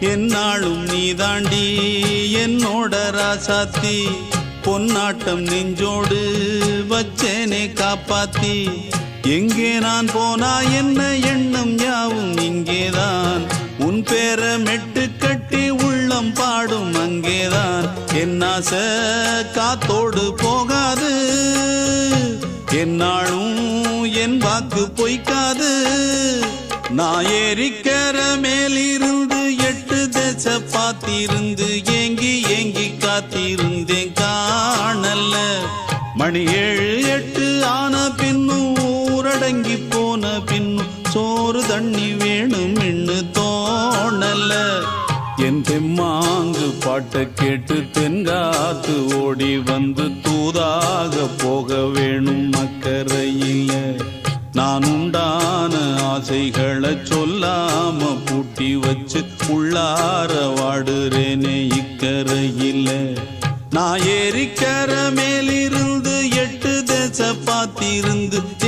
என்னாலும் நீதாண்டி என்னோட ராசாத்தி பொன்னாட்டம் நெஞ்சோடு வச்சேனே காப்பாத்தி எங்கே நான் போனா என்ன எண்ணம் யாவும் இங்கேதான் உன் பேர மெட்டு கட்டி உள்ளம் பாடும் அங்கேதான் என் ஆசை காத்தோடு போகாது என்னாலும் என் வாக்கு பொய்க்காது நான் ஏறிக்கிற மேலிருந்து 8 தேச பார்த்திருந்து ஏங்கி ஏங்கி காத்திருந்தேன் காணல மணி 7 8 ஆன பின்னும் ஊரடங்கி போன பின்னும் சோறு தண்ணி வேணும் இன்னு தோணல என் தெம்மாங்கு பாட்டை கேட்டு தென்காத்து ஓடி வந்து தூதாக போக வேணும் அக்கறையில நான் உண்டான ஆசைகளை சொல்லாம பூட்டி வச்சு உள்ளார வாடுறேனே இக்கரையில நான் ஏறிக்கிற மேலிருந்து 8 தேச பார்த்திருந்து